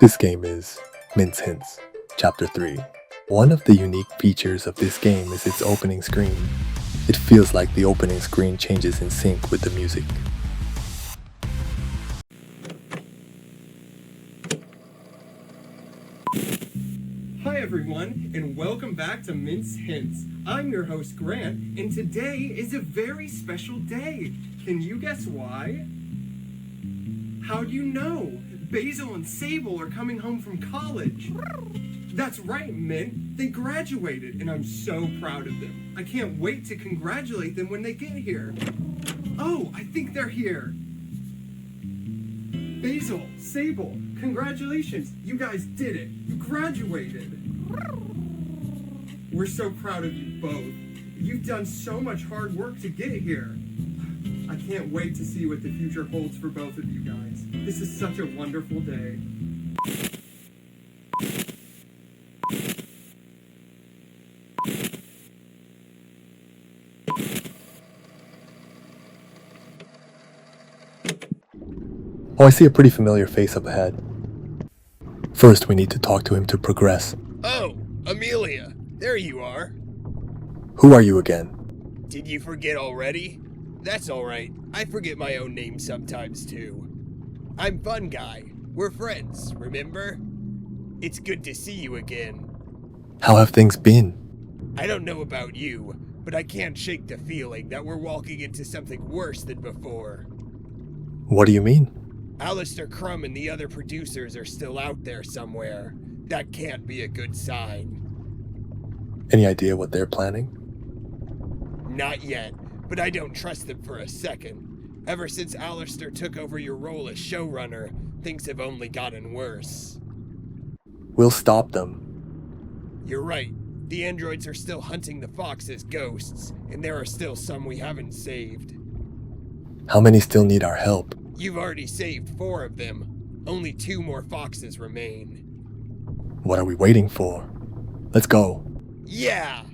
This game is Mint's Hints, Chapter 3. One of the unique features of this game is its opening screen. It feels like the opening screen changes in sync with the music. Hi everyone, and welcome back to Mint's Hints. I'm your host Grant, and today is a very special day. Can you guess why? How do you know? Basil and Sable are coming home from college. That's right, Mint. They graduated, and I'm so proud of them. I can't wait to congratulate them when they get here. Oh, I think they're here. Basil, Sable, congratulations. You guys did it. You graduated. We're so proud of you both. You've done so much hard work to get here. I can't wait to see what the future holds for both of you guys. This is such a wonderful day. Oh, I see a pretty familiar face up ahead. First, we need to talk to him to progress. Oh, Amelia, there you are. Who are you again? Did you forget already? That's alright, I forget my own name sometimes too. I'm Fun Guy. We're friends, remember? It's good to see you again. How have things been? I don't know about you, but I can't shake the feeling that we're walking into something worse than before. What do you mean? Alistair Crumb and the other producers are still out there somewhere. That can't be a good sign. Any idea what they're planning? Not yet, but I don't trust them for a second. Ever since Alistair took over your role as showrunner, things have only gotten worse. We'll stop them. You're right. The androids are still hunting the Fox as ghosts, and there are still some we haven't saved. How many still need our help? You've already saved 4 of them. Only 2 more Foxes remain. What are we waiting for? Let's go. Yeah!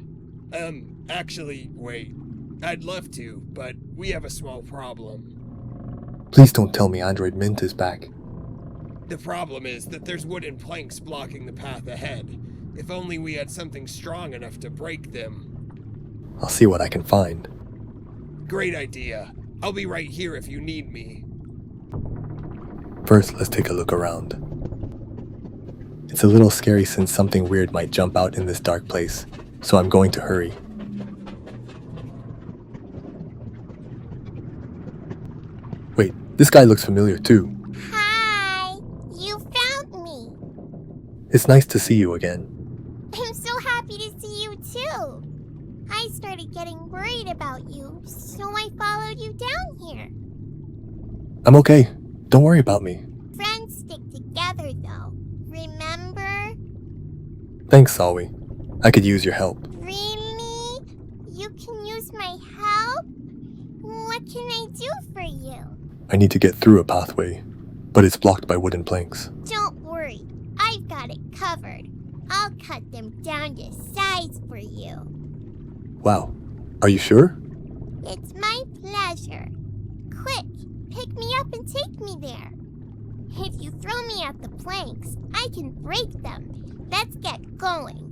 Actually, wait. I'd love to, but we have a small problem. Please don't tell me Android Mint is back. The problem is that there's wooden planks blocking the path ahead. If only we had something strong enough to break them. I'll see what I can find. Great idea. I'll be right here if you need me. First, let's take a look around. It's a little scary since something weird might jump out in this dark place, so I'm going to hurry. Wait, this guy looks familiar too. Hi! You found me! It's nice to see you again. I'm so happy to see you too! I started getting worried about you, so I followed you down here. I'm okay. Don't worry about me. Friends stick together though, remember? Thanks, Sawi. I could use your help. Really? You can use my help? What can I do for you? I need to get through a pathway, but it's blocked by wooden planks. Don't worry, I've got it covered. I'll cut them down to size for you. Wow. Are you sure? It's my pleasure. Quick, pick me up and take me there. If you throw me at the planks, I can break them. Let's get going.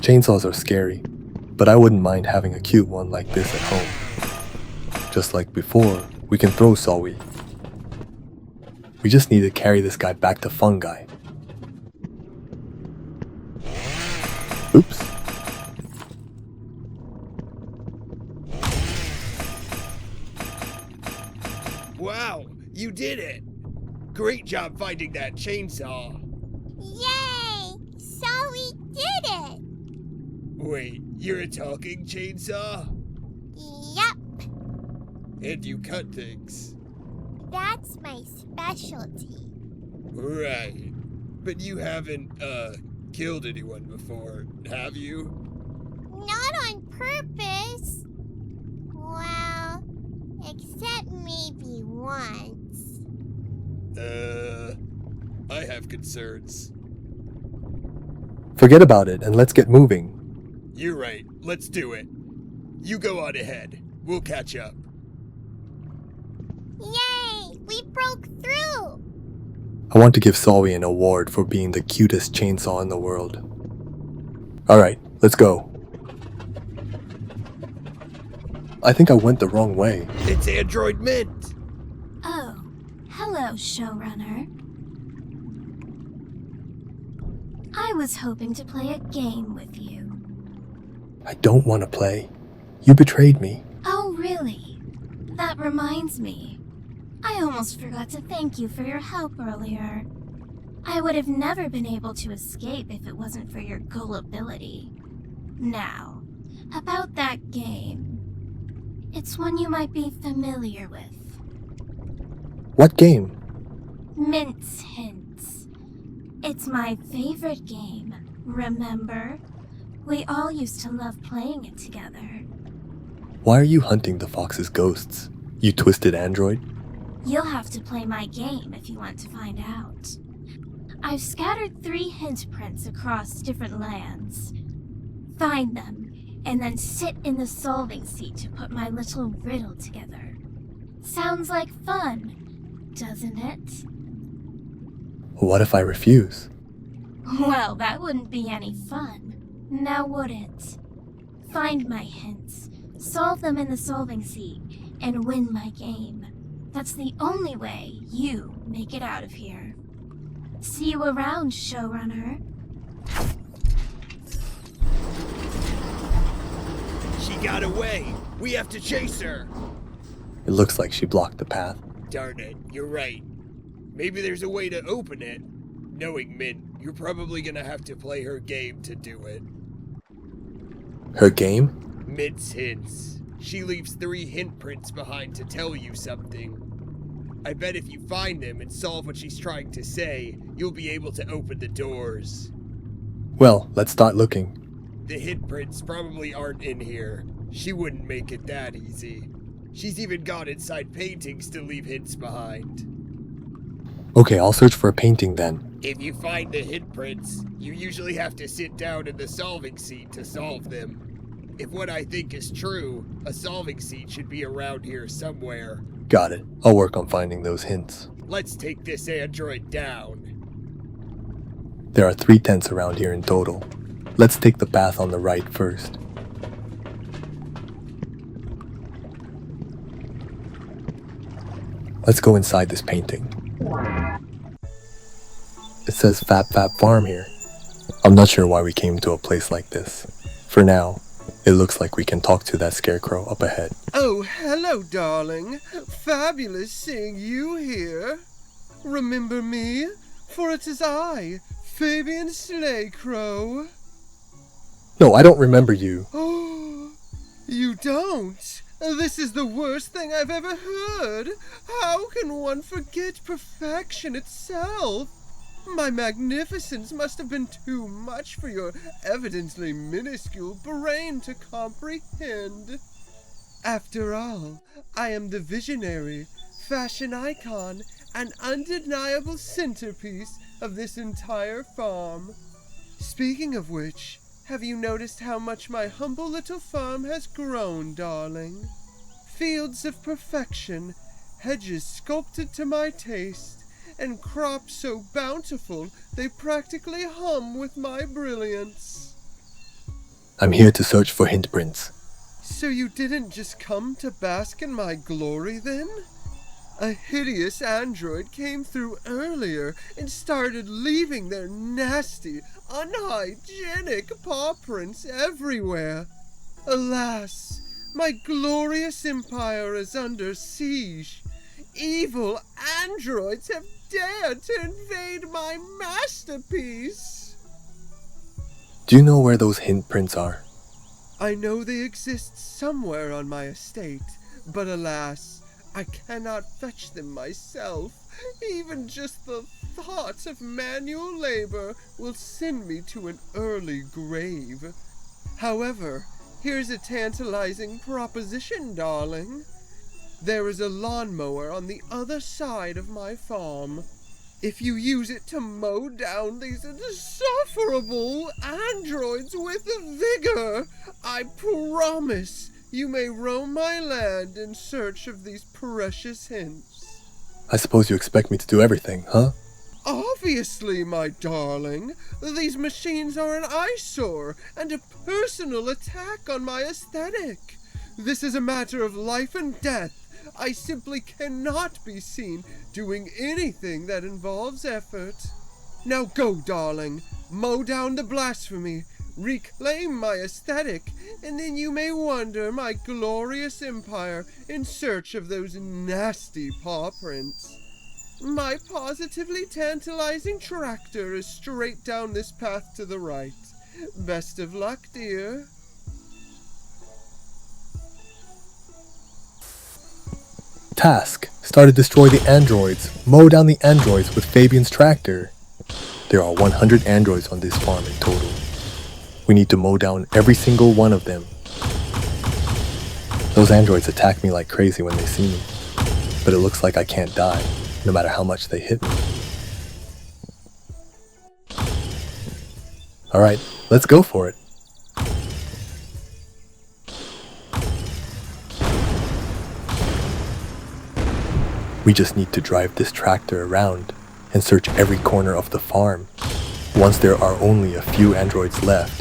Chainsaws are scary, but I wouldn't mind having a cute one like this at home. Just like before, we can throw Sawi. We just need to carry this guy back to Fun Guy. Oops. Wow, you did it! Great job finding that chainsaw. Yay! So we did it! Wait, you're a talking chainsaw? Yup, And you cut things. that's my specialty. Right. But you haven't, killed anyone before, have you? Not on purpose. Well, except maybe once. I have concerns. Forget about it and let's get moving. You're right, let's do it. You go on ahead. We'll catch up. Yay! We broke through! I want to give Sawi an award for being the cutest chainsaw in the world. Alright, let's go. I think I went the wrong way. It's Android Mint. Oh, hello, showrunner. I was hoping to play a game with you. I don't want to play. You betrayed me. Oh, really? That reminds me. I almost forgot to thank you for your help earlier. I would have never been able to escape if it wasn't for your gullibility. Now, about that game. It's one you might be familiar with. What game? Mint's Hints. It's my favorite game, remember? We all used to love playing it together. Why are you hunting the fox's ghosts? You twisted android? You'll have to play my game if you want to find out. I've scattered 3 hint prints across different lands. Find them, and then sit in the solving seat to put my little riddle together. Sounds like fun, doesn't it? What if I refuse? Well, that wouldn't be any fun. Now would it? Find my hints, solve them in the solving seat, and win my game. That's the only way you make it out of here. See you around, showrunner. She got away. We have to chase her. It looks like she blocked the path. Darn it, you're right. Maybe there's a way to open it. Knowing Mint, you're probably gonna have to play her game to do it. Her game? Mint's Hints. She leaves 3 hint prints behind to tell you something. I bet if you find them and solve what she's trying to say, you'll be able to open the doors. Well, let's start looking. The hint prints probably aren't in here. She wouldn't make it that easy. She's even gone inside paintings to leave hints behind. Okay, I'll search for a painting then. If you find the hint prints, you usually have to sit down in the solving seat to solve them. If what I think is true, a solving seat should be around here somewhere. Got it. I'll work on finding those hints. Let's take this android down. There are 3 tents around here in total. Let's take the path on the right first. Let's go inside this painting. It says FAB-FAB Farm here. I'm not sure why we came to a place like this. For now, it looks like we can talk to that scarecrow up ahead. Oh, hello, darling. Fabulous seeing you here. Remember me? For it is I, Fabian Slaycrow. No, I don't remember you. Oh, you don't? This is the worst thing I've ever heard. How can one forget perfection itself? My magnificence must have been too much for your evidently minuscule brain to comprehend. After all, I am the visionary, fashion icon, and undeniable centerpiece of this entire farm. Speaking of which, have you noticed how much my humble little farm has grown, darling? Fields of perfection, hedges sculpted to my taste, and crops so bountiful they practically hum with my brilliance. I'm here to search for hint prints. So you didn't just come to bask in my glory then? A hideous android came through earlier and started leaving their nasty, unhygienic paw prints everywhere. Alas, my glorious empire is under siege. Evil androids have dared to invade my masterpiece. Do you know where those hint prints are? I know they exist somewhere on my estate, but alas, I cannot fetch them myself. Even just the thought of manual labor will send me to an early grave. However, here's a tantalizing proposition, darling. There is a lawnmower on the other side of my farm. If you use it to mow down these insufferable androids with vigor, I promise you may roam my land in search of these precious hints. I suppose you expect me to do everything, huh? Obviously, my darling. These machines are an eyesore and a personal attack on my aesthetic. This is a matter of life and death. I simply cannot be seen doing anything that involves effort. Now go, darling. Mow down the blasphemy. Reclaim my aesthetic, and then you may wander my glorious empire in search of those nasty paw prints. My positively tantalizing tractor is straight down this path to the right. Best of luck, dear. Task: start to destroy the androids. Mow down the androids with Fabian's tractor. There are 100 androids on this farm in total. We need to mow down every single one of them. Those androids attack me like crazy when they see me, but it looks like I can't die, no matter how much they hit me. Alright, let's go for it. We just need to drive this tractor around and search every corner of the farm. Once there are only a few androids left,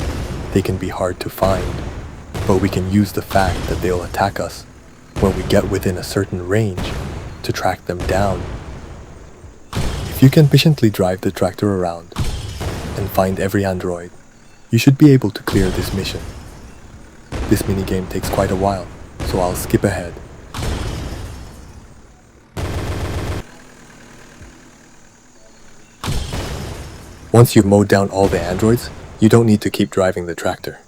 they can be hard to find, but we can use the fact that they'll attack us when we get within a certain range to track them down. If you can patiently drive the tractor around and find every android, you should be able to clear this mission. This minigame takes quite a while, so I'll skip ahead. Once you've mowed down all the androids, you don't need to keep driving the tractor.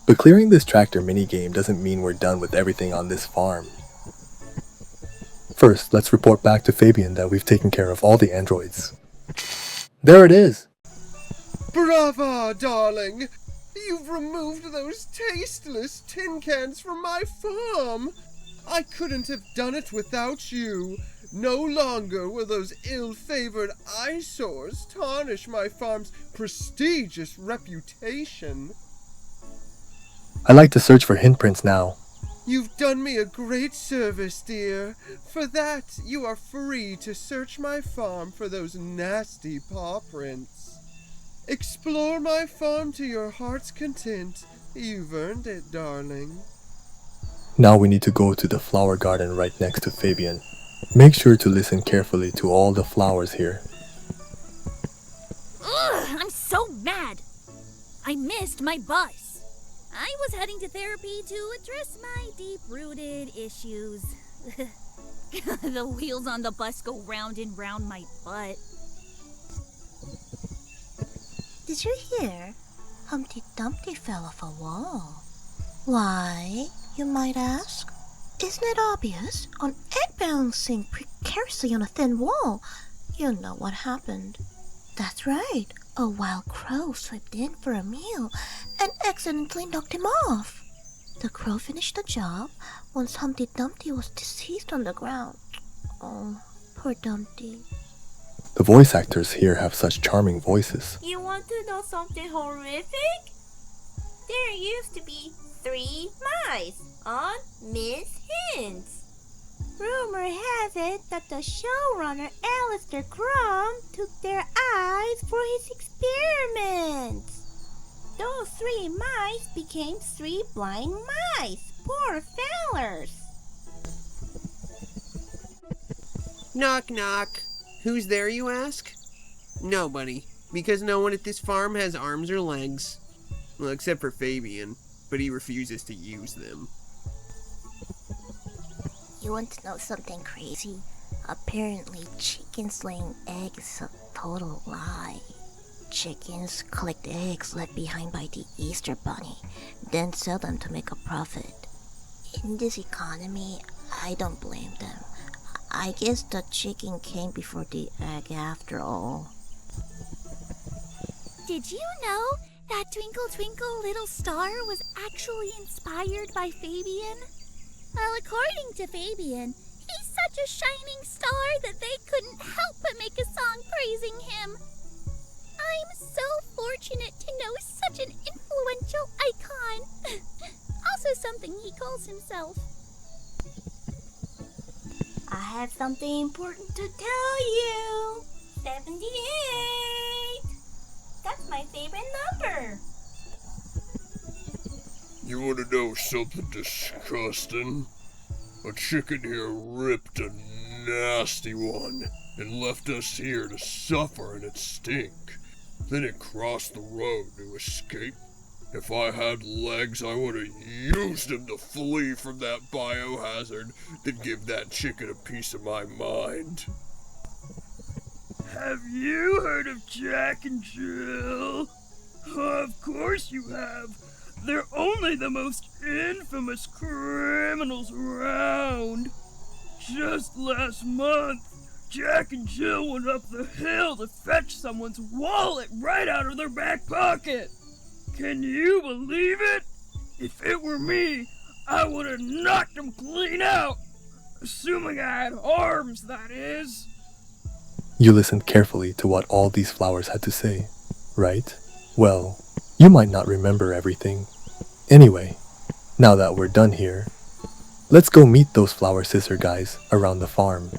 But clearing this tractor minigame doesn't mean we're done with everything on this farm. First, let's report back to Fabian that we've taken care of all the androids. There it is! Brava, darling! You've removed those tasteless tin cans from my farm! I couldn't have done it without you. No longer will those ill-favored eyesores tarnish my farm's prestigious reputation. I like to search for hint prints now. You've done me a great service, dear. For that, you are free to search my farm for those nasty paw prints. Explore my farm to your heart's content. You've earned it, darling. Now we need to go to the flower garden right next to Fabian. Make sure to listen carefully to all the flowers here. Ugh, I'm so mad. I missed my bus. I was heading to therapy to address my deep-rooted issues. The wheels on the bus go round and round my butt. Did you hear? Humpty Dumpty fell off a wall. Why, you might ask? Isn't it obvious? On egg balancing precariously on a thin wall. You know what happened. That's right. A wild crow slipped in for a meal and accidentally knocked him off. The crow finished the job once Humpty Dumpty was deceased on the ground. Oh, poor Dumpty. The voice actors here have such charming voices. You want to know something horrific? There used to be 3 mice on Miss Hints. Rumor has it that the showrunner Alistair Crumb took their eyes for his experiments. Those 3 mice became 3 blind mice. Poor fellers. Knock, knock. Who's there, you ask? Nobody, because no one at this farm has arms or legs. Well, except for Fabian, but he refuses to use them. You want to know something crazy? Apparently, chickens laying eggs is a total lie. Chickens collect eggs left behind by the Easter Bunny, then sell them to make a profit. In this economy, I don't blame them. I guess the chicken came before the egg after all. Did you know that Twinkle Twinkle Little Star was actually inspired by Fabian? Well, according to Fabian, he's such a shining star that they couldn't help but make a song praising him. I'm so fortunate to know such an influential icon. Also something he calls himself. I have something important to tell you. 78. That's my favorite number. You wanna know something disgusting? A chicken here ripped a nasty one and left us here to suffer in its stink. Then it crossed the road to escape. If I had legs, I would have used them to flee from that biohazard, then give that chicken a piece of my mind. Have you heard of Jack and Jill? Of course you have. They're only the most infamous criminals around. Just last month, Jack and Jill went up the hill to fetch someone's wallet right out of their back pocket. Can you believe it? If it were me, I would have knocked them clean out. Assuming I had arms, that is. You listened carefully to what all these flowers had to say, right? Well, you might not remember everything. Anyway, now that we're done here, let's go meet those flower scissor guys around the farm.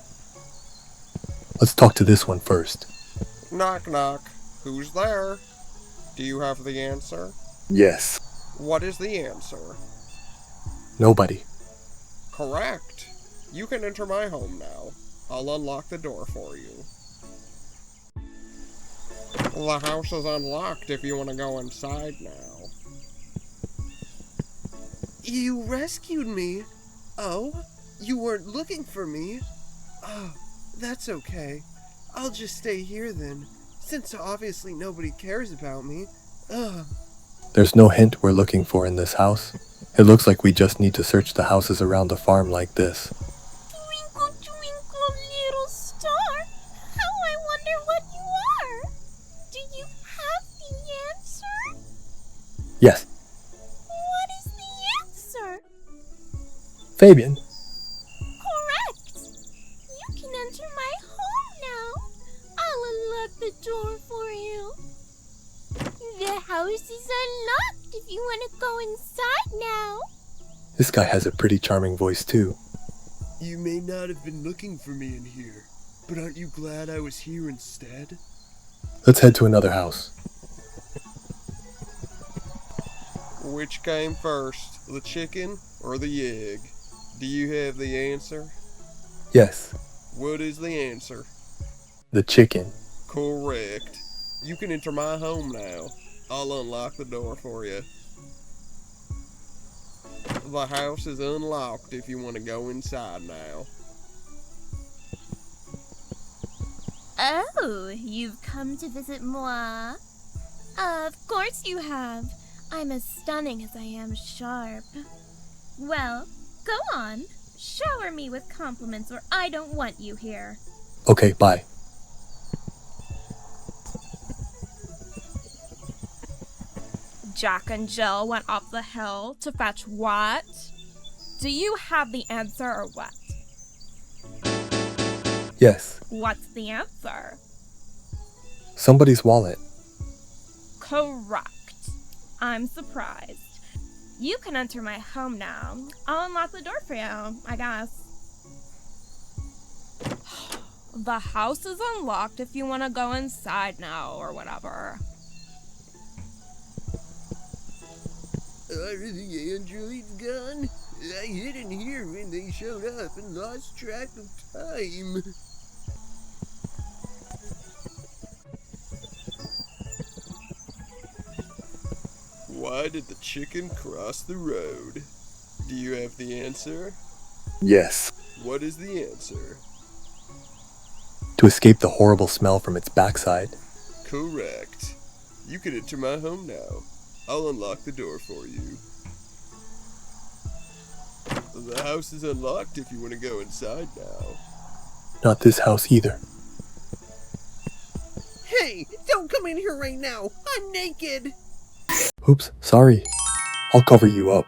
Let's talk to this one first. Knock knock. Who's there? Do you have the answer? Yes. What is the answer? Nobody. Correct. You can enter my home now. I'll unlock the door for you. The house is unlocked if you want to go inside now. You rescued me? Oh, you weren't looking for me? Oh, that's okay. I'll just stay here then, since obviously nobody cares about me. Ugh. There's no hint we're looking for in this house. It looks like we just need to search the houses around the farm like this. Twinkle, twinkle, little star, how I wonder what you are. Do you have the answer? Yes. What is the answer? Fabian. Correct. You can enter my home now. I'll unlock the door for you. The house is unlocked if you want to go inside now. This guy has a pretty charming voice too. You may not have been looking for me in here, but aren't you glad I was here instead? Let's head to another house. Which came first, the chicken or the egg? Do you have the answer? Yes. What is the answer? The chicken. Correct. You can enter my home now. I'll unlock the door for you. The house is unlocked if you want to go inside now. Oh, you've come to visit moi? Of course you have. I'm as stunning as I am sharp. Well, go on. Shower me with compliments or I don't want you here. Okay, bye. Jack and Jill went up the hill to fetch what? Do you have the answer or what? Yes. What's the answer? Somebody's wallet. Correct. I'm surprised. You can enter my home now. I'll unlock the door for you, I guess. The house is unlocked if you want to go inside now or whatever. Are the androids gone? I hid in here when they showed up and lost track of time. Why did the chicken cross the road? Do you have the answer? Yes. What is the answer? To escape the horrible smell from its backside. Correct. You can enter my home now. I'll unlock the door for you. The house is unlocked if you want to go inside now. Not this house either. Hey, don't come in here right now. I'm naked. Oops, sorry. I'll cover you up.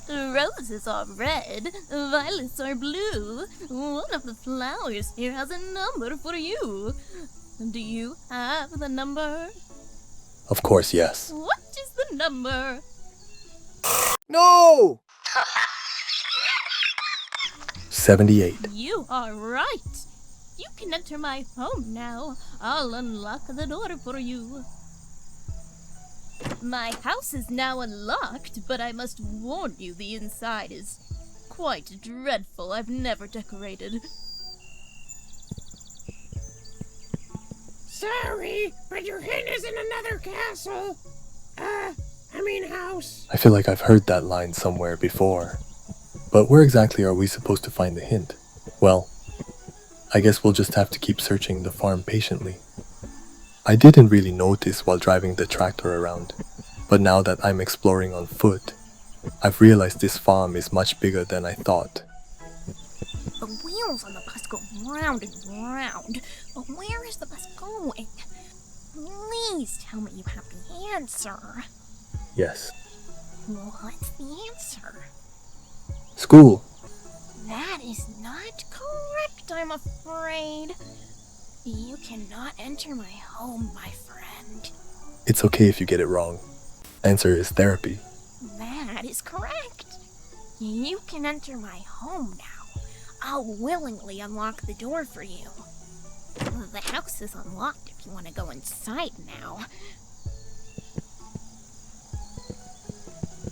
Roses are red, violets are blue. One of the flowers here has a number for you. Do you have the number? Of course, yes. What is the the number. No! 78. You are right. You can enter my home now. I'll unlock the door for you. My house is now unlocked, but I must warn you the inside is quite dreadful. I've never decorated. Sorry, but your hint is in another castle. House. I feel like I've heard that line somewhere before. But where exactly are we supposed to find the hint? Well, I guess we'll just have to keep searching the farm patiently. I didn't really notice while driving the tractor around, but now that I'm exploring on foot, I've realized this farm is much bigger than I thought. The wheels on the bus go round and round, but where is the bus going? Please tell me you have the answer. Yes. What's the answer? School. That is not correct, I'm afraid. You cannot enter my home, my friend. It's okay if you get it wrong. Answer is therapy. That is correct. You can enter my home now. I'll willingly unlock the door for you. The house is unlocked if you want to go inside now.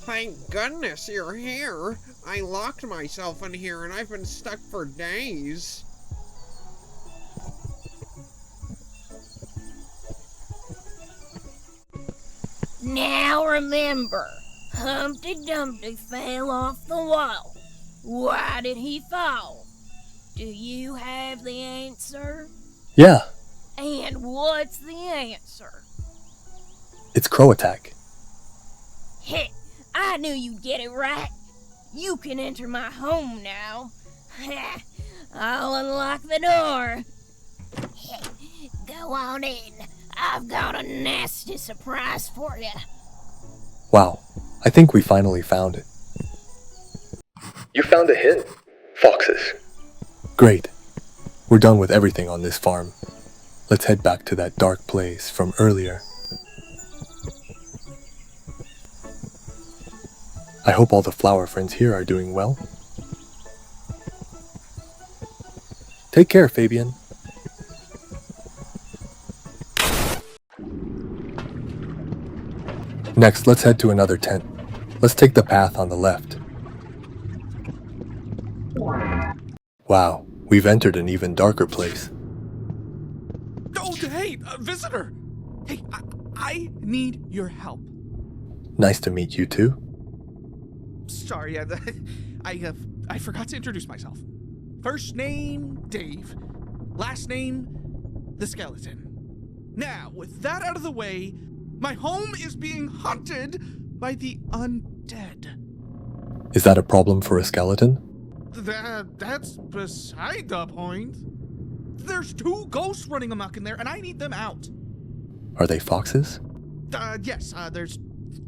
Thank goodness you're here. I locked myself in here and I've been stuck for days. Now remember, Humpty Dumpty fell off the wall. Why did he fall? Do you have the answer? Yeah, And what's the answer? it's crow attack. Heh, I knew you'd get it right. You can enter my home now. Heh, I'll unlock the door. Heh, go on in. I've got a nasty surprise for you. Wow, I think we finally found it. You found a hint. Foxes. Great. We're done with everything on this farm. Let's head back to that dark place from earlier. I hope all the flower friends here are doing well. Take care, Fabian. Next, let's head to another tent. Let's take the path on the left. Wow, we've entered an even darker place. Oh, hey, visitor! Hey, I need your help. Nice to meet you too. Sorry, I forgot to introduce myself. First name, Dave. Last name, the skeleton. Now, with that out of the way, my home is being haunted by the undead. Is that a problem for a skeleton? That's beside the point. There's 2 ghosts running amok in there, and I need them out. Are they foxes? Yes, there's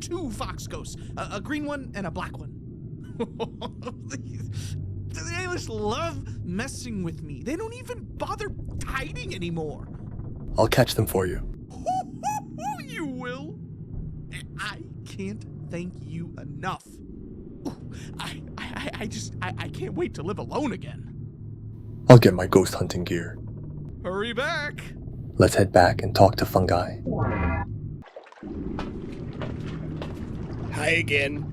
2 fox ghosts. A green one and a black one. They just love messing with me. They don't even bother hiding anymore. I'll catch them for you. You will. I can't thank you enough. I can't wait to live alone again. I'll get my ghost hunting gear. Hurry back. Let's head back and talk to Fungi. Hi again.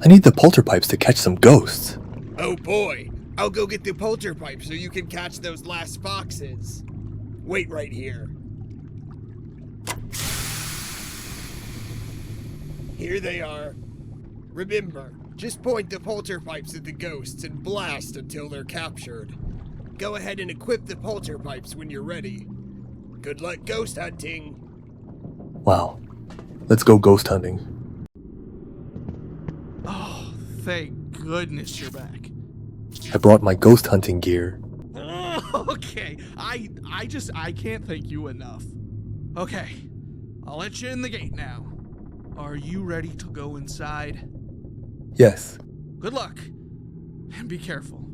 I need the polterpipes to catch some ghosts. Oh boy, I'll go get the polterpipe so you can catch those last foxes. Wait right here. Here they are. Remember, just point the polterpipes at the ghosts and blast until they're captured. Go ahead and equip the polterpipes when you're ready. Good luck ghost hunting. Wow. Let's go ghost hunting. Oh, thank goodness you're back. I brought my ghost hunting gear. Okay, I can't thank you enough. Okay, I'll let you in the gate now. Are you ready to go inside? Yes. Good luck, and be careful.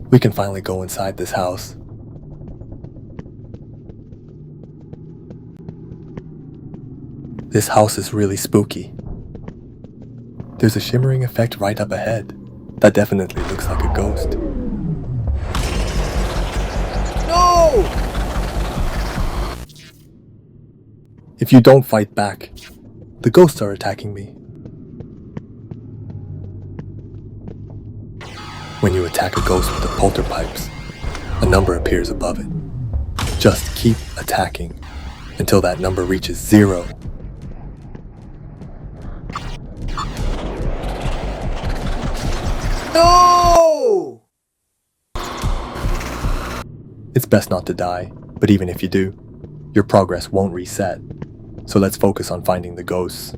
We can finally go inside this house. This house is really spooky. There's a shimmering effect right up ahead. That definitely looks like a ghost. No! If you don't fight back, the ghosts are attacking me. When you attack a ghost with the polterpipes, a number appears above it. Just keep attacking until that number reaches 0. No! It's best not to die, but even if you do, your progress won't reset. So let's focus on finding the ghosts.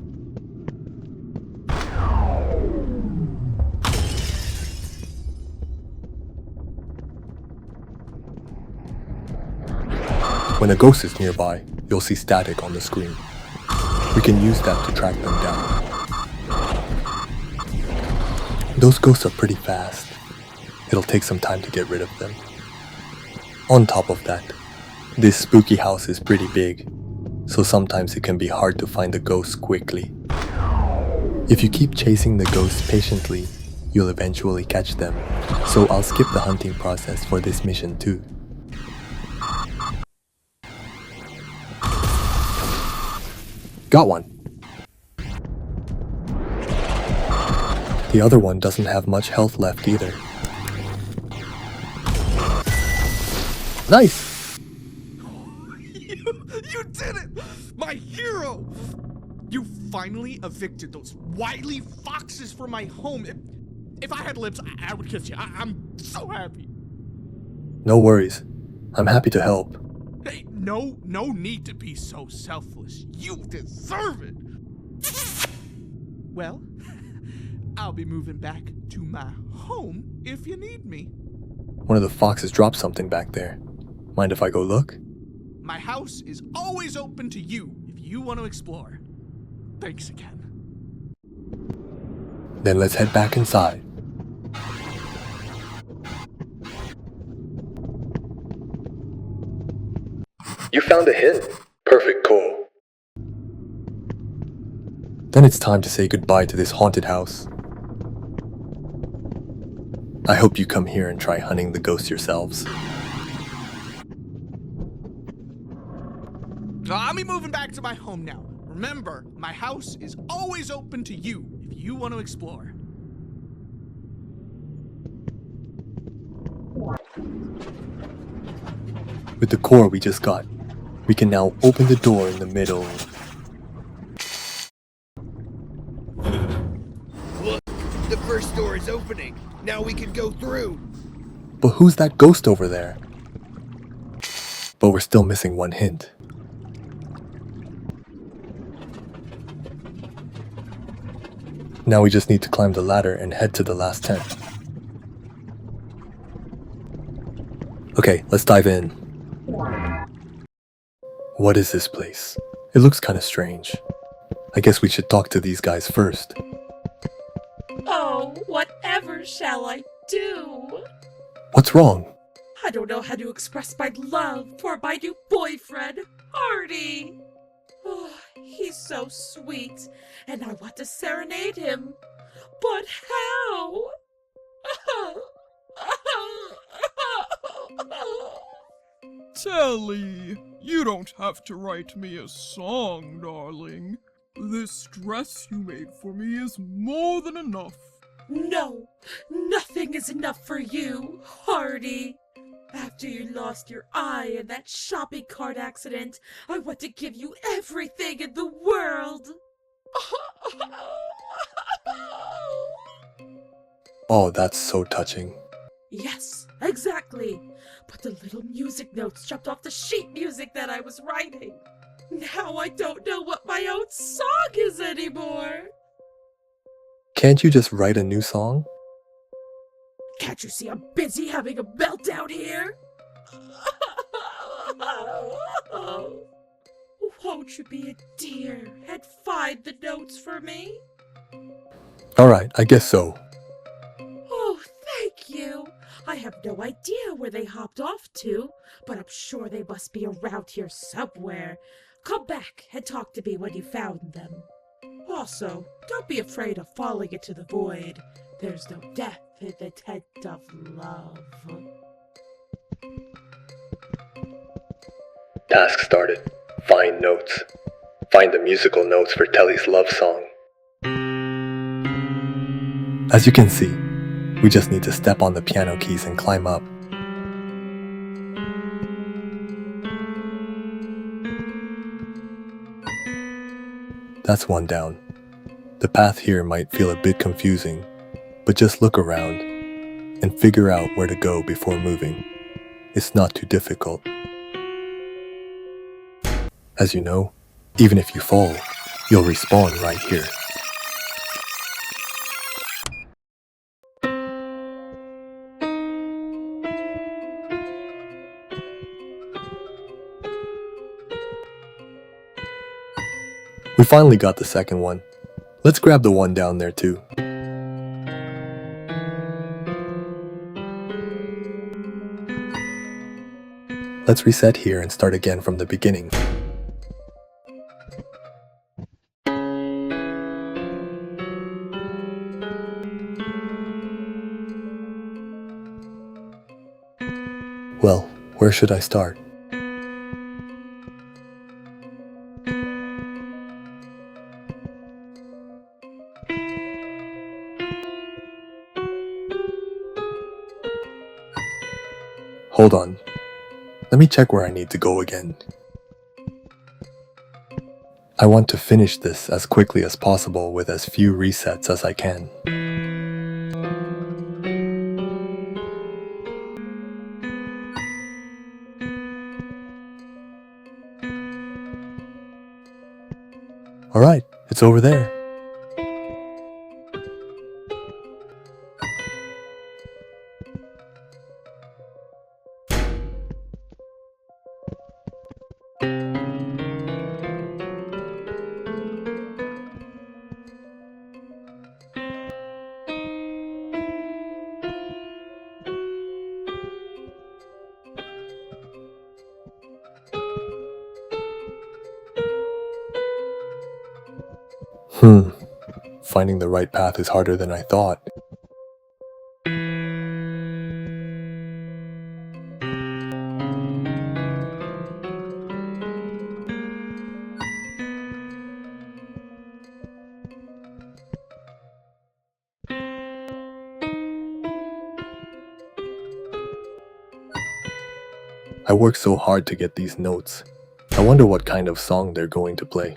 When a ghost is nearby, you'll see static on the screen. We can use that to track them down. Those ghosts are pretty fast. It'll take some time to get rid of them. On top of that, this spooky house is pretty big, so sometimes it can be hard to find the ghosts quickly. If you keep chasing the ghosts patiently, you'll eventually catch them, so I'll skip the hunting process for this mission too. Got one. The other one doesn't have much health left either. Nice! You did it! My hero! You finally evicted those wily foxes from my home. If I had lips, I would kiss you. I'm so happy. No worries. I'm happy to help. Hey, no need to be so selfless. You deserve it. Well, I'll be moving back to my home if you need me. One of the foxes dropped something back there. Mind if I go look? My house is always open to you if you want to explore. Thanks again. Then let's head back inside. You found a hint. Perfect call. Then it's time to say goodbye to this haunted house. I hope you come here and try hunting the ghosts yourselves. I'll be moving back to my home now. Remember, my house is always open to you if you want to explore. With the core we just got, we can now open the door in the middle. Look, the first door is opening. Now we can go through. But who's that ghost over there? But we're still missing one hint. Now we just need to climb the ladder and head to the last tent. Okay, let's dive in. What is this place? It looks kinda strange. I guess we should talk to these guys first. Oh, whatever shall I do? What's wrong? I don't know how to express my love for my new boyfriend, Artie. Oh, he's so sweet, and I want to serenade him. But how? Telly, you don't have to write me a song, darling. This dress you made for me is more than enough. No, nothing is enough for you, Artie. After you lost your eye in that shopping cart accident, I want to give you everything in the world. Oh, that's so touching. Yes, exactly. But the little music notes jumped off the sheet music that I was writing. Now I don't know what my own song is anymore. Can't you just write a new song? Can't you see I'm busy having a meltdown here? Won't you be a dear and find the notes for me? Alright, I guess so. Oh, thank you. I have no idea where they hopped off to, but I'm sure they must be around here somewhere. Come back and talk to me when you found them. Also, don't be afraid of falling into the void. There's no death in the tent of love. Task started. Find notes. Find the musical notes for Telly's love song. As you can see, we just need to step on the piano keys and climb up. That's one down. The path here might feel a bit confusing, but just look around and figure out where to go before moving. It's not too difficult. As you know, even if you fall, you'll respawn right here. We finally got the second one. Let's grab the one down there too. Let's reset here and start again from the beginning. Well, where should I start? Hold on. Let me check where I need to go again. I want to finish this as quickly as possible with as few resets as I can. Alright, it's over there. Finding the right path is harder than I thought. I worked so hard to get these notes. I wonder what kind of song they're going to play.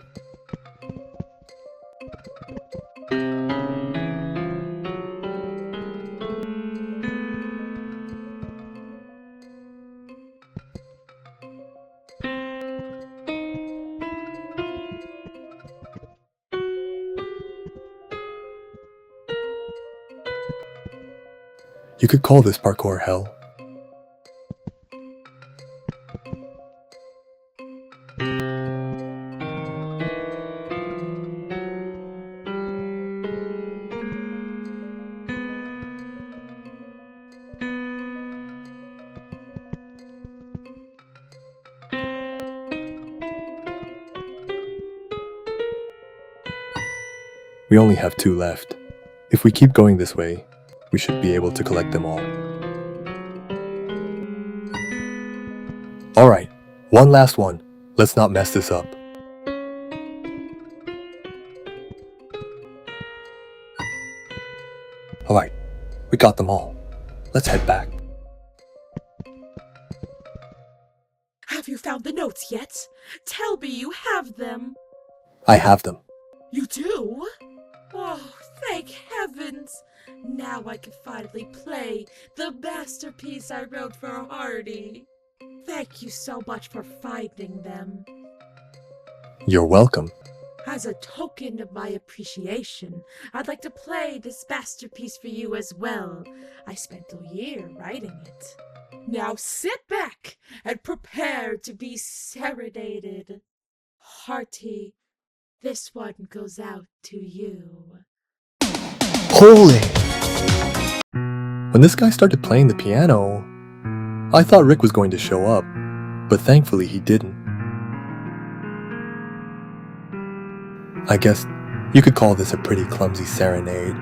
You could call this parkour hell. We only have 2 left. If we keep going this way, we should be able to collect them all. Alright, one last one. Let's not mess this up. Alright, we got them all. Let's head back. Have you found the notes yet? Tell me you have them. I have them. You do? Oh, thank heavens! Now I can finally play the masterpiece I wrote for Hardy. Thank you so much for finding them. You're welcome. As a token of my appreciation, I'd like to play this masterpiece for you as well. I spent a year writing it. Now sit back and prepare to be serenaded. Hearty, this one goes out to you. Holy! When this guy started playing the piano, I thought Rick was going to show up, but thankfully he didn't. I guess you could call this a pretty clumsy serenade.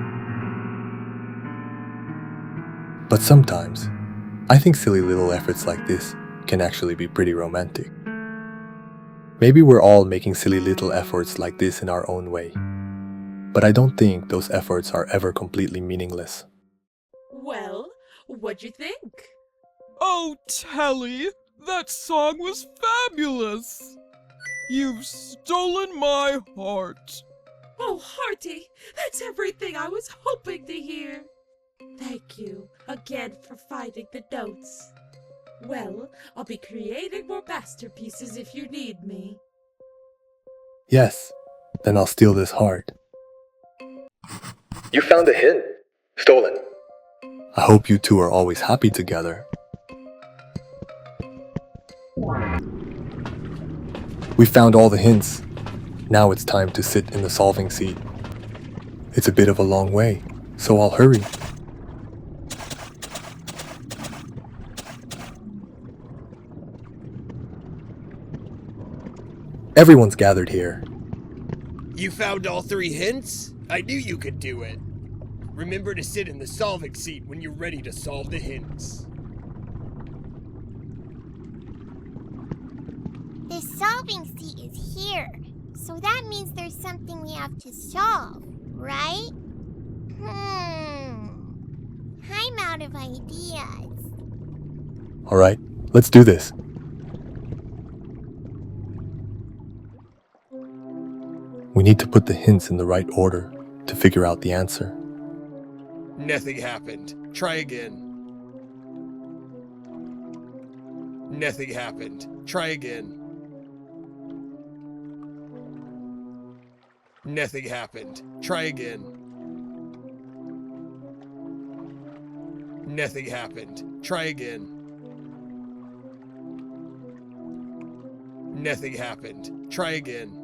But sometimes, I think silly little efforts like this can actually be pretty romantic. Maybe we're all making silly little efforts like this in our own way. But I don't think those efforts are ever completely meaningless. Well, what'd you think? Oh, Telly, that song was fabulous! You've stolen my heart. Oh, Hearty, that's everything I was hoping to hear. Thank you again for finding the notes. Well, I'll be creating more masterpieces if you need me. Yes, then I'll steal this heart. You found a hint. Stolen. I hope you two are always happy together. We found all the hints. Now it's time to sit in the solving seat. It's a bit of a long way, so I'll hurry. Everyone's gathered here. You found all 3 hints? I knew you could do it. Remember to sit in the solving seat when you're ready to solve the hints. The solving seat is here, so that means there's something we have to solve, right? I'm out of ideas. Alright, let's do this. We need to put the hints in the right order to figure out the answer. Nothing happened. Try again. Nothing happened. Try again. Nothing happened. Try again. Nothing happened. Try again. Nothing happened. Try again.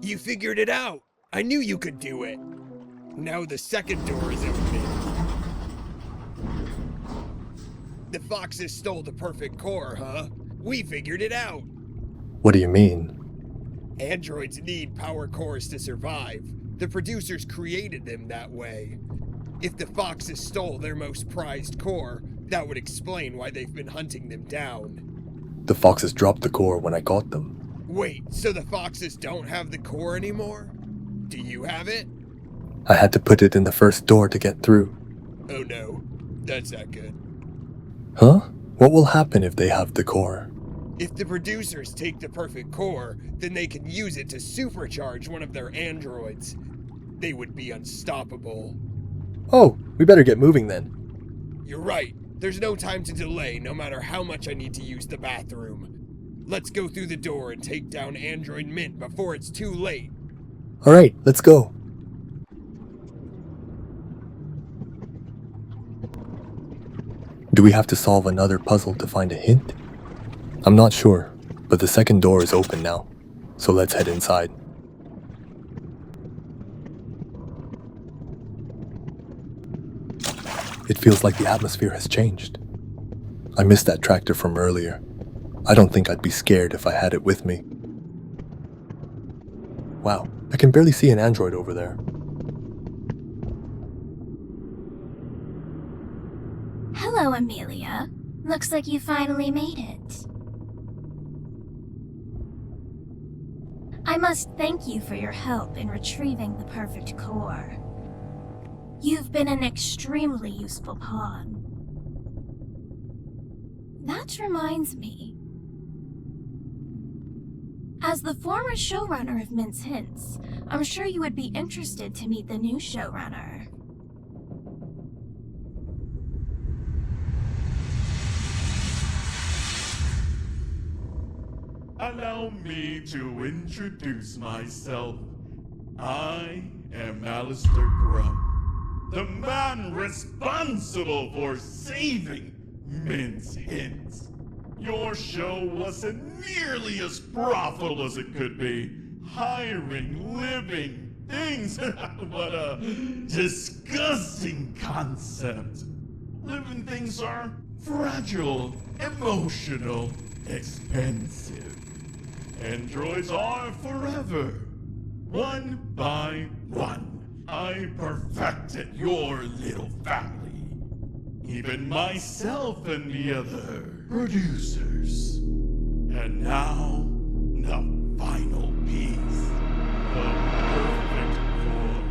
You figured it out! I knew you could do it! Now the second door is opening. The foxes stole the perfect core, huh? We figured it out! What do you mean? Androids need power cores to survive. The producers created them that way. If the foxes stole their most prized core, that would explain why they've been hunting them down. The foxes dropped the core when I caught them. Wait, so the foxes don't have the core anymore? Do you have it? I had to put it in the first door to get through. Oh no, that's not good. Huh? What will happen if they have the core? If the producers take the perfect core, then they can use it to supercharge one of their androids. They would be unstoppable. Oh, we better get moving then. You're right. There's no time to delay, no matter how much I need to use the bathroom. Let's go through the door and take down Android Mint before it's too late. Alright, let's go. Do we have to solve another puzzle to find a hint? I'm not sure, but the second door is open now, so let's head inside. It feels like the atmosphere has changed. I missed that tractor from earlier. I don't think I'd be scared if I had it with me. Wow, I can barely see an android over there. Hello, Amelia. Looks like you finally made it. I must thank you for your help in retrieving the perfect core. You've been an extremely useful pawn. That reminds me. As the former showrunner of Mint's Hints, I'm sure you would be interested to meet the new showrunner. Allow me to introduce myself. I am Alistair Grubb, the man responsible for saving Mint's Hints. Your show wasn't nearly as profitable as it could be. Hiring living things. What a disgusting concept. Living things are fragile, emotional, expensive. Androids are forever. One by one, I perfected your little family. Even myself and the other producers. And now, the final piece. The perfect core.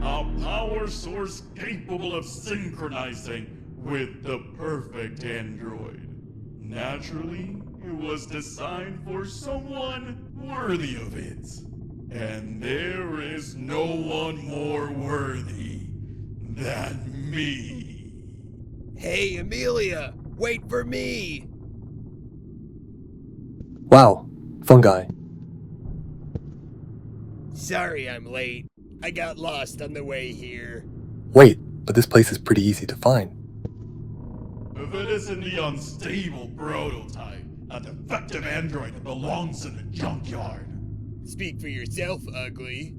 A power source capable of synchronizing with the perfect android. Naturally, it was designed for someone worthy of it. And there is no one more worthy than me. Hey, Amelia, wait for me! Wow, fungi. Sorry I'm late. I got lost on the way here. Wait, but this place is pretty easy to find. If it isn't the unstable prototype, a defective android that belongs in the junkyard. Speak for yourself, ugly.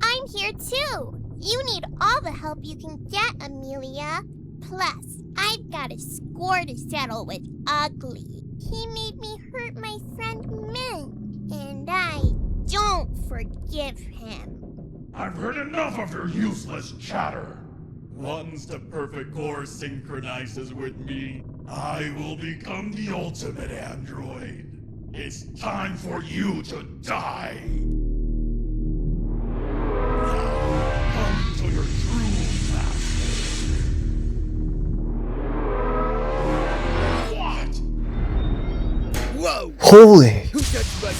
I'm here too. You need all the help you can get, Amelia. Plus, I've got a score to settle with Ugly. He made me hurt my friend Min, and I don't forgive him. I've heard enough of your useless chatter. Once the perfect core synchronizes with me, I will become the ultimate android. It's time for you to die. Now, come to your true master. What? Whoa! Holy! Who touched my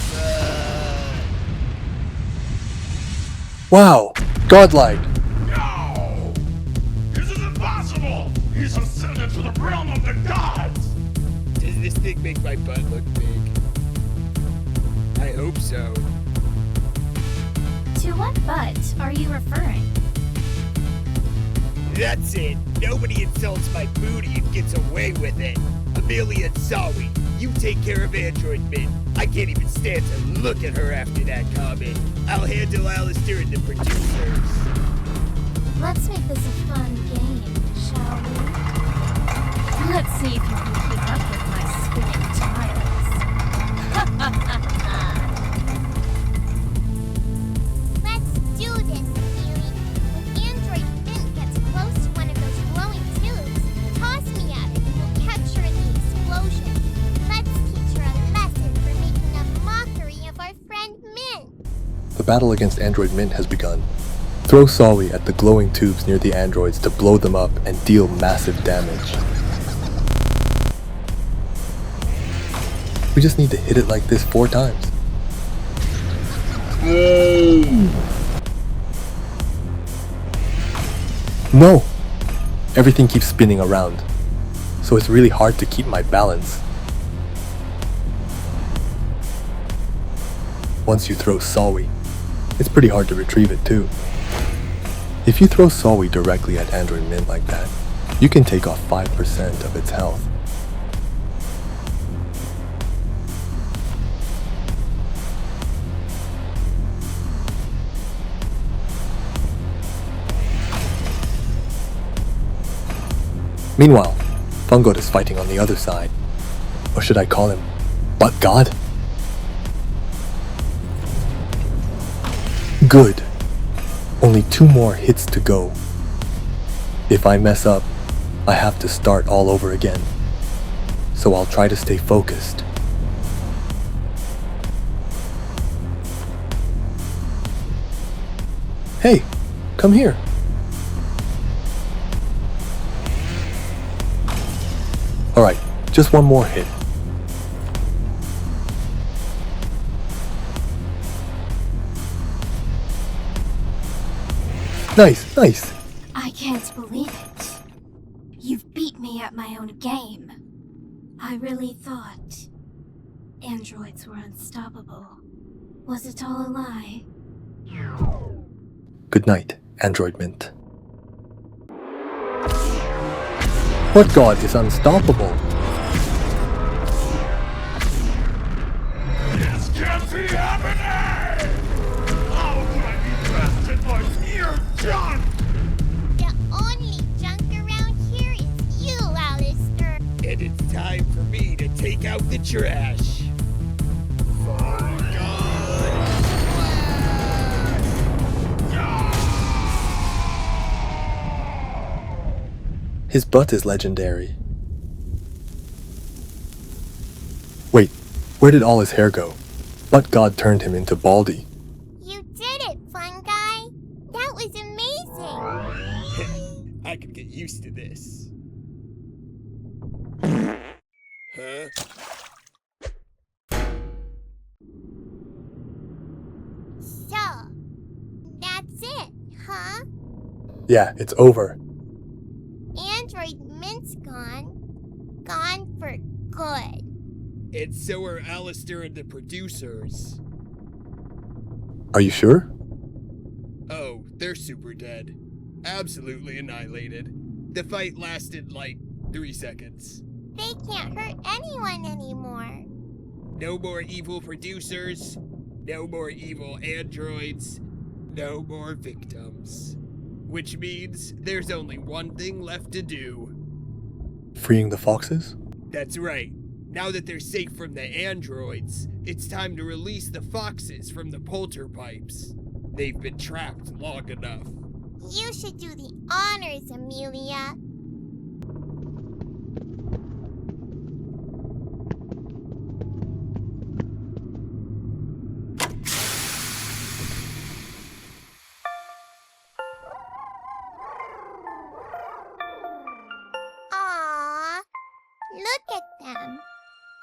Wow! Godlike! No! This is impossible! He's ascended to the realm of the gods! Does this thing make my butt look big? I hope so. To what butt are you referring? That's it. Nobody insults my booty and gets away with it. Amelia and Sawi, you take care of Android Min. I can't even stand to look at her after that comment. I'll handle Alistair and the producers. Let's make this a fun game, shall we? Let's see if you can keep up with my spinning tiles. Let's do this, Amelia. When Android Min gets close to one of those glowing tubes, toss me at it and we'll capture the explosion. Let's teach her a lesson for making a mockery of our friend Min. The battle against Android Mint has begun. Throw Sawi at the glowing tubes near the androids to blow them up and deal massive damage. We just need to hit it like this 4 times. No! Everything keeps spinning around, so it's really hard to keep my balance. Once you throw Sawi, it's pretty hard to retrieve it too. If you throw Sawi directly at Android Mint like that, you can take off 5% of its health. Meanwhile, Fungoat is fighting on the other side. Or should I call him Butt God? Good. Only 2 more hits to go. If I mess up, I have to start all over again. So I'll try to stay focused. Hey, come here. Alright, just 1 more hit. Nice, nice. I can't believe it. You've beat me at my own game. I really thought androids were unstoppable. Was it all a lie? Good night, Android Mint. What god is unstoppable? This can't be happening! How could I be bested by mere junk? The only junk around here is you, Alistair. And it's time for me to take out the trash. His butt is legendary. Wait, where did all his hair go? What god turned him into Baldy? You did it, fun guy! That was amazing! I could get used to this. Huh? So, that's it, huh? Yeah, it's over. Android Mint's gone. Gone for good. And so are Alistair and the producers. Are you sure? Oh, they're super dead. Absolutely annihilated. The fight lasted like 3 seconds. They can't hurt anyone anymore. No more evil producers. No more evil androids. No more victims. Which means there's only one thing left to do. Freeing the foxes? That's right. Now that they're safe from the androids, it's time to release the foxes from the polterpipes. They've been trapped long enough. You should do the honors, Amelia. Aww, look at them.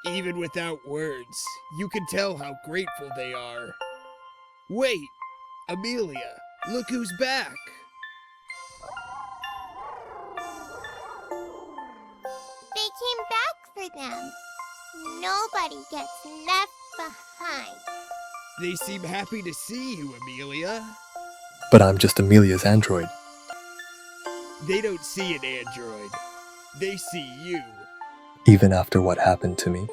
Even without words, you can tell how grateful they are. Wait, Amelia, look who's back. They came back for them. Nobody gets left behind. They seem happy to see you, Amelia. But I'm just Amelia's android. They don't see an android. They see you. Even after what happened to me.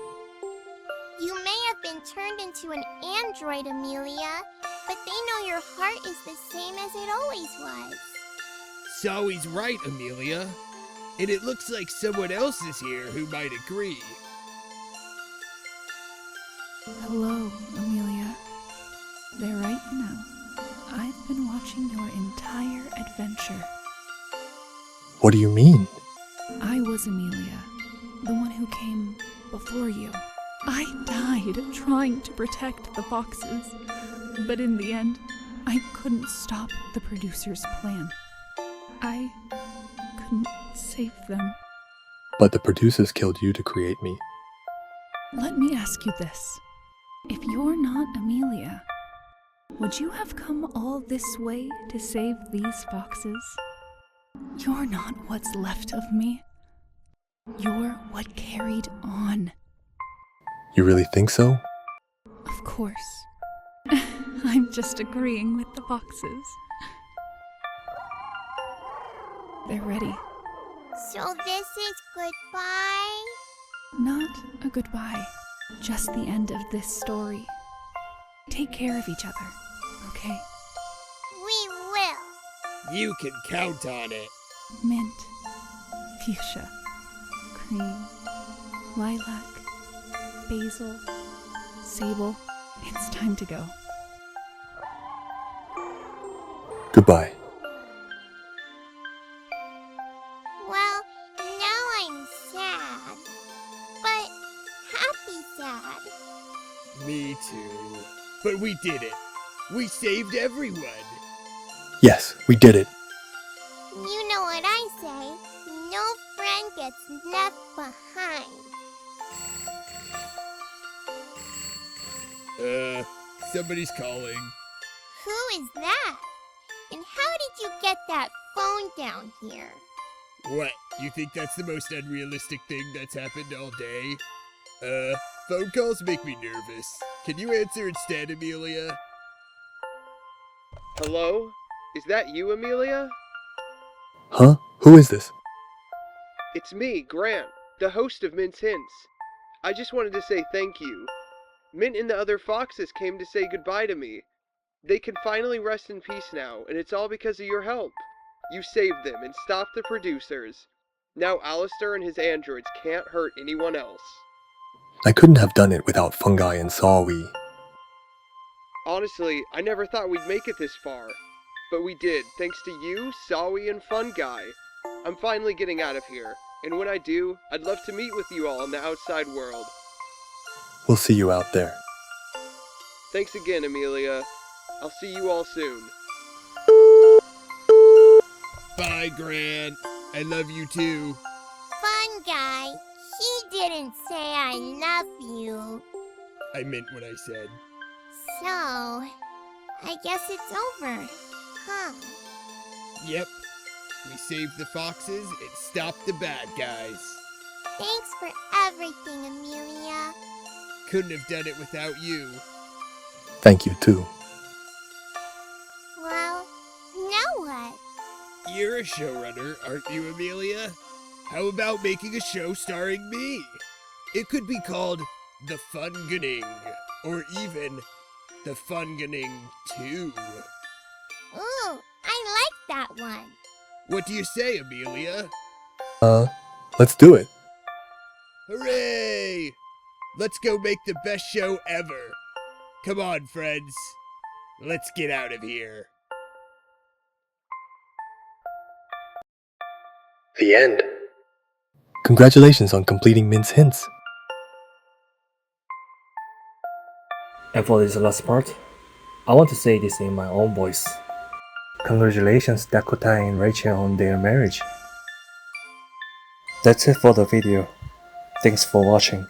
You may have been turned into an android, Amelia, but they know your heart is the same as it always was. Sawi's right, Amelia. And it looks like someone else is here who might agree. Hello, Amelia. There right now. I've been watching your entire adventure. What do you mean? I was Amelia, the one who came before you. I died trying to protect the foxes, but in the end, I couldn't stop the producer's plan. I couldn't save them. But the producers killed you to create me. Let me ask you this. If you're not Amelia, would you have come all this way to save these foxes? You're not what's left of me. You're what carried on. You really think so? Of course. I'm just agreeing with the foxes. They're ready. So this is goodbye? Not a goodbye, just the end of this story. Take care of each other, okay? We will. You can count on it. Mint, fuchsia, cream, lilac, basil, sable. It's time to go. Goodbye. Well, now I'm sad. But happy sad. Me too. But we did it. We saved everyone. Yes, we did it. You know what I say. No friend gets left behind. Somebody's calling. Who is that? And how did you get that phone down here? What? You think that's the most unrealistic thing that's happened all day? Phone calls make me nervous. Can you answer instead, Amelia? Hello? Is that you, Amelia? Huh? Who is this? It's me, Grant, the host of Mint's Hints. I just wanted to say thank you. Mint and the other foxes came to say goodbye to me. They can finally rest in peace now, and it's all because of your help. You saved them and stopped the producers. Now Alistair and his androids can't hurt anyone else. I couldn't have done it without Fungi and Sawi. Honestly, I never thought we'd make it this far. But we did, thanks to you, Sawi, and Fun Guy. I'm finally getting out of here, and when I do, I'd love to meet with you all in the outside world. We'll see you out there. Thanks again, Amelia. I'll see you all soon. Bye, Grant. I love you too. Fun guy. He didn't say I love you. I meant what I said. So, I guess it's over, huh? Yep. We saved the foxes and stopped the bad guys. Thanks for everything, Amelia. Couldn't have done it without you. Thank you too. Well, now what? You're a showrunner, aren't you, Amelia? How about making a show starring me? It could be called The Funganing, or even The Funganing 2. Ooh, I like that one. What do you say, Amelia? Let's do it. Hooray! Let's go make the best show ever. Come on, friends. Let's get out of here. The end. Congratulations on completing Mint's hints. And for this last part, I want to say this in my own voice. Congratulations Dakota and Rachel on their marriage. That's it for the video. Thanks for watching.